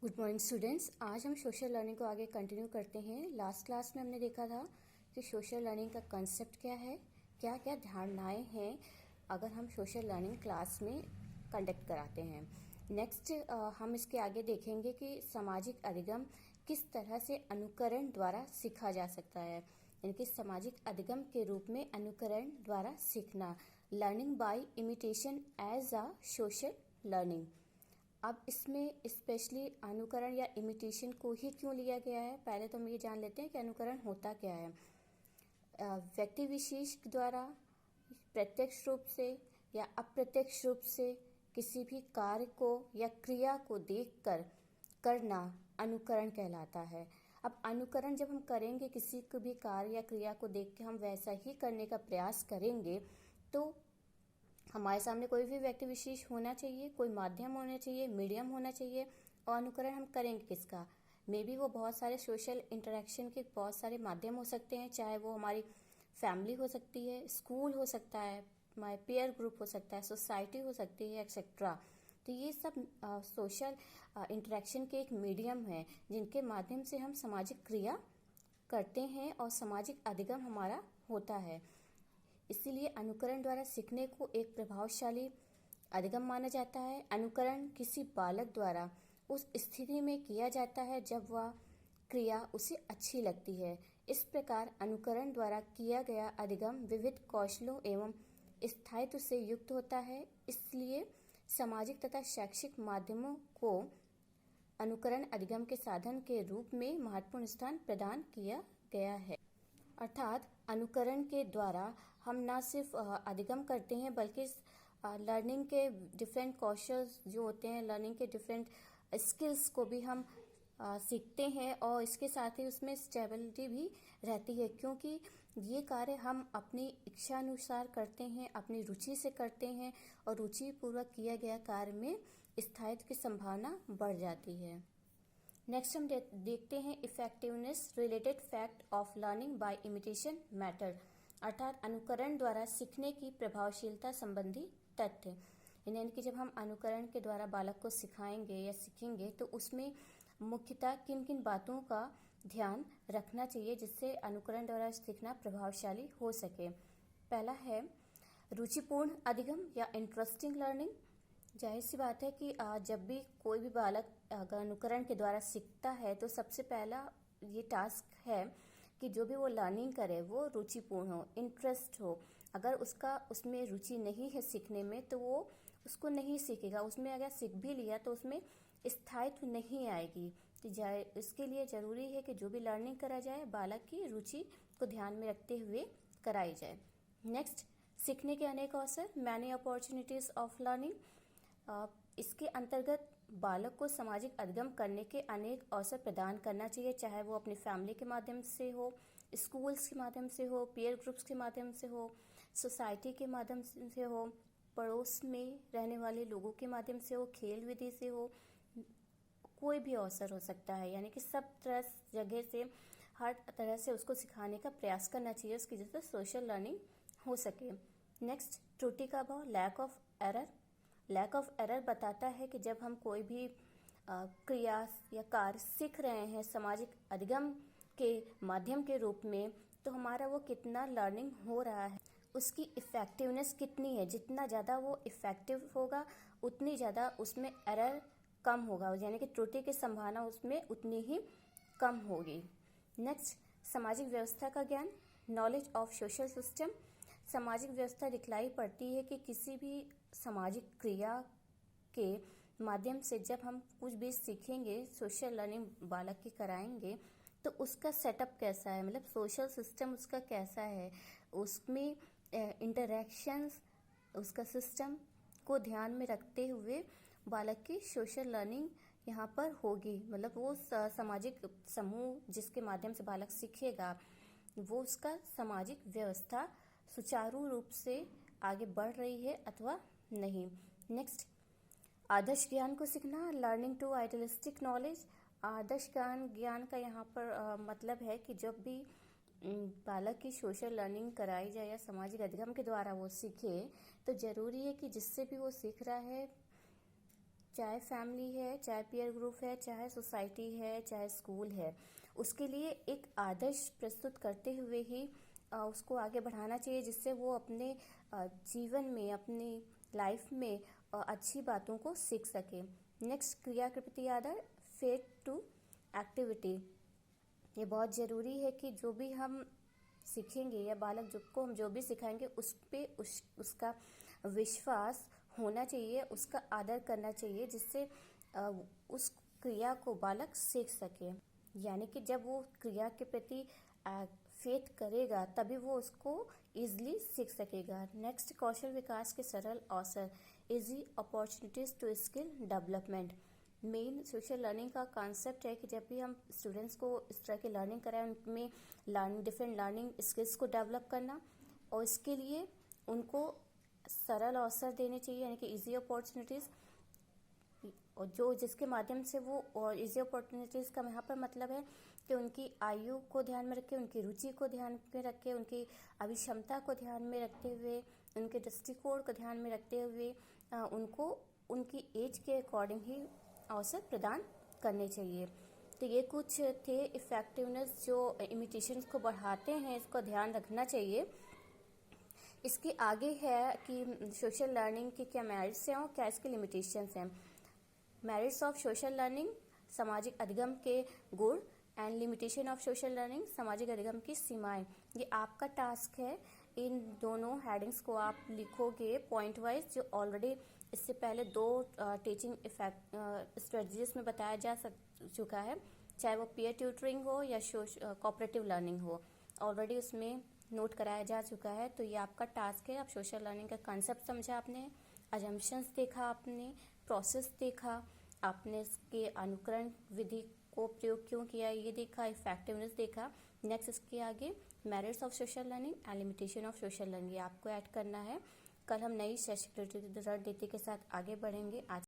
Good morning students. आज हम social learning को आगे कंटिन्यू करते हैं। लास्ट क्लास में हमने देखा था कि सोशल लर्निंग का कंसेप्ट क्या है, क्या क्या धारणाएं हैं अगर हम सोशल लर्निंग क्लास में कंडक्ट कराते हैं। नेक्स्ट हम इसके आगे देखेंगे कि सामाजिक अधिगम किस तरह से अनुकरण द्वारा सीखा जा सकता है, यानी कि सामाजिक अधिगम के रूप में अनुकरण द्वारा सीखना, learning by imitation as a social learning. अब इसमें स्पेशली अनुकरण या इमिटेशन को ही क्यों लिया गया है, पहले तो हम ये जान लेते हैं कि अनुकरण होता क्या है। व्यक्ति विशेष द्वारा प्रत्यक्ष रूप से या अप्रत्यक्ष रूप से किसी भी कार्य को या क्रिया को देखकर करना अनुकरण कहलाता है। अब अनुकरण जब हम करेंगे, किसी को भी कार्य या क्रिया को देख के हम वैसा ही करने का प्रयास करेंगे, तो हमारे सामने कोई भी व्यक्ति विशेष होना चाहिए, कोई माध्यम होना चाहिए, मीडियम होना चाहिए, और अनुकरण हम करेंगे किसका। मे बी वो बहुत सारे सोशल इंटरेक्शन के बहुत सारे माध्यम हो सकते हैं, चाहे वो हमारी फैमिली हो सकती है, स्कूल हो सकता है, हमारे पीयर ग्रुप हो सकता है, सोसाइटी हो सकती है, एक्सेट्रा। तो ये सब सोशल इंटरेक्शन के एक मीडियम है जिनके माध्यम से हम सामाजिक क्रिया करते हैं और सामाजिक अधिगम हमारा होता है। इसीलिए अनुकरण द्वारा सीखने को एक प्रभावशाली अधिगम माना जाता है। अनुकरण किसी बालक द्वारा उस स्थिति में किया जाता है जब वह क्रिया उसे अच्छी लगती है। इस प्रकार अनुकरण द्वारा किया गया अधिगम विविध कौशलों एवं स्थायित्व से युक्त होता है। इसलिए सामाजिक तथा शैक्षिक माध्यमों को अनुकरण अधिगम के साधन के रूप में महत्वपूर्ण स्थान प्रदान किया गया है। अर्थात अनुकरण के द्वारा हम न सिर्फ अधिगम करते हैं, बल्कि लर्निंग के डिफरेंट कौशल जो होते हैं, लर्निंग के डिफरेंट स्किल्स को भी हम सीखते हैं, और इसके साथ ही उसमें स्टेबिलिटी भी रहती है, क्योंकि ये कार्य हम अपनी इच्छा अनुसार करते हैं, अपनी रुचि से करते हैं, और रुचि पूर्वक किया गया कार्य में स्थायित्व की संभावना बढ़ जाती है। नेक्स्ट हम देखते हैं effectiveness related fact of learning by imitation matter, अर्थात अनुकरण द्वारा सीखने की प्रभावशीलता संबंधी तथ्य। यानी कि जब हम अनुकरण के द्वारा बालक को सिखाएंगे या सीखेंगे तो उसमें मुख्यतः किन किन बातों का ध्यान रखना चाहिए जिससे अनुकरण द्वारा सीखना प्रभावशाली हो सके। पहला है रुचिपूर्ण अधिगम या इंटरेस्टिंग लर्निंग। जाहिर सी बात है कि जब भी कोई भी बालक अगर अनुकरण के द्वारा सीखता है तो सबसे पहला ये टास्क है कि जो भी वो लर्निंग करे वो रुचिपूर्ण हो, इंटरेस्ट हो। अगर उसका उसमें रुचि नहीं है सीखने में तो वो उसको नहीं सीखेगा। उसमें अगर सीख भी लिया तो उसमें स्थायित्व नहीं आएगी। तो इसके लिए जरूरी है कि जो भी लर्निंग करा जाए बालक की रुचि को ध्यान में रखते हुए कराई जाए। नेक्स्ट, सीखने के अनेक अवसर, मैनी अपॉर्चुनिटीज ऑफ लर्निंग। इसके अंतर्गत बालक को सामाजिक अधिगम करने के अनेक अवसर प्रदान करना चाहिए, चाहे वो अपनी फैमिली के माध्यम से हो, स्कूल्स के माध्यम से हो, पीयर ग्रुप्स के माध्यम से हो, सोसाइटी के माध्यम से हो, पड़ोस में रहने वाले लोगों के माध्यम से हो, खेल विधि से हो, कोई भी अवसर हो सकता है। यानी कि सब तरह जगह से, हर तरह से उसको सिखाने का प्रयास करना चाहिए, उसकी वजह से सोशल लर्निंग हो सके। नेक्स्ट, त्रुटि का अभाव, lack of error. Lack of error बताता है कि जब हम कोई भी क्रिया या कार्य सीख रहे हैं सामाजिक अधिगम के माध्यम के रूप में, तो हमारा वो कितना लर्निंग हो रहा है, उसकी इफेक्टिवनेस कितनी है। जितना ज़्यादा वो इफेक्टिव होगा उतनी ज़्यादा उसमें एरर कम होगा, यानी कि त्रुटि की संभावना उसमें उतनी ही कम होगी। नेक्स्ट, सामाजिक व्यवस्था का ज्ञान, नॉलेज ऑफ सोशल सिस्टम। सामाजिक व्यवस्था दिखलाई पड़ती है कि किसी भी सामाजिक क्रिया के माध्यम से जब हम कुछ भी सीखेंगे, सोशल लर्निंग बालक की कराएंगे, तो उसका सेटअप कैसा है, मतलब सोशल सिस्टम उसका कैसा है, उसमें इंटरैक्शंस, उसका सिस्टम को ध्यान में रखते हुए बालक की सोशल लर्निंग यहाँ पर होगी। मतलब वो सामाजिक समूह जिसके माध्यम से बालक सीखेगा, वो उसका सामाजिक व्यवस्था सुचारू रूप से आगे बढ़ रही है अथवा नहीं। नेक्स्ट, आदर्श ज्ञान को सीखना, लर्निंग टू आइडियलिस्टिक नॉलेज। आदर्श ज्ञान का यहाँ पर मतलब है कि जब भी बालक की सोशल लर्निंग कराई जाए या सामाजिक अधिगम के द्वारा वो सीखे, तो जरूरी है कि जिससे भी वो सीख रहा है चाहे फैमिली है, चाहे पीयर ग्रुप है, चाहे सोसाइटी है, चाहे स्कूल है, उसके लिए एक आदर्श प्रस्तुत करते हुए ही उसको आगे बढ़ाना चाहिए, जिससे वो अपने जीवन में, अपनी लाइफ में अच्छी बातों को सीख सके। नेक्स्ट, क्रिया के प्रति आदर, फेट टू एक्टिविटी। ये बहुत ज़रूरी है कि जो भी हम सीखेंगे या बालक जो को हम जो भी सिखाएंगे उस पे उसका विश्वास होना चाहिए, उसका आदर करना चाहिए, जिससे उस क्रिया को बालक सीख सके। यानी कि जब वो क्रिया के प्रति फेथ करेगा तभी वो उसको ईजिली सीख सकेगा। नेक्स्ट, कौशल विकास के सरल अवसर, easy opportunities to skill development. Main social learning का कॉन्सेप्ट है कि जब भी हम स्टूडेंट्स को इस तरह की लर्निंग कराएं, उनमें डिफरेंट लर्निंग स्किल्स को डेवलप करना, और इसके लिए उनको सरल अवसर देने चाहिए, यानी कि इजी अपॉर्चुनिटीज़, और जो जिसके माध्यम से वो, और इजी अपॉर्चुनिटीज़ का यहाँ पर मतलब है कि उनकी आयु को ध्यान में रखे, उनकी रुचि को ध्यान में रखे, उनकी अभिक्षमता को ध्यान में रखते हुए, उनके दृष्टिकोण को ध्यान में रखते हुए उनको उनकी एज के अकॉर्डिंग ही अवसर प्रदान करने चाहिए। तो ये कुछ थे इफ़ेक्टिवनेस जो इमिटेशंस को बढ़ाते हैं, इसको ध्यान रखना चाहिए। इसके आगे है कि सोशल लर्निंग के क्या मेरिट्स हैं और क्या इसके लिमिटेशंस हैं। मेरिट्स ऑफ सोशल लर्निंग, सामाजिक अधिगम के गुण, and limitation of social learning, सामाजिक अधिगम की सीमाएं। ये आपका टास्क है, इन दोनों हेडिंग्स को आप लिखोगे पॉइंट वाइज, जो ऑलरेडी इससे पहले 2 टीचिंग स्ट्रेटजीज में बताया जा चुका है, चाहे वो पीयर ट्यूटरिंग हो या कोऑपरेटिव लर्निंग हो, ऑलरेडी उसमें नोट कराया जा चुका है। तो ये आपका टास्क है, आप सोशल लर्निंग का कंसेप्ट समझा आपने, अजम्पशंस देखा आपने, प्रोसेस देखा आपने, इसके अनुकरण विधि को प्रयोग क्यों किया ये देखा, इफेक्टिवनेस देखा। नेक्स्ट इसके आगे merits of social learning and limitation of social learning आपको ऐड करना है। कल हम नई शैक्षिक रणनीति के साथ आगे बढ़ेंगे। आज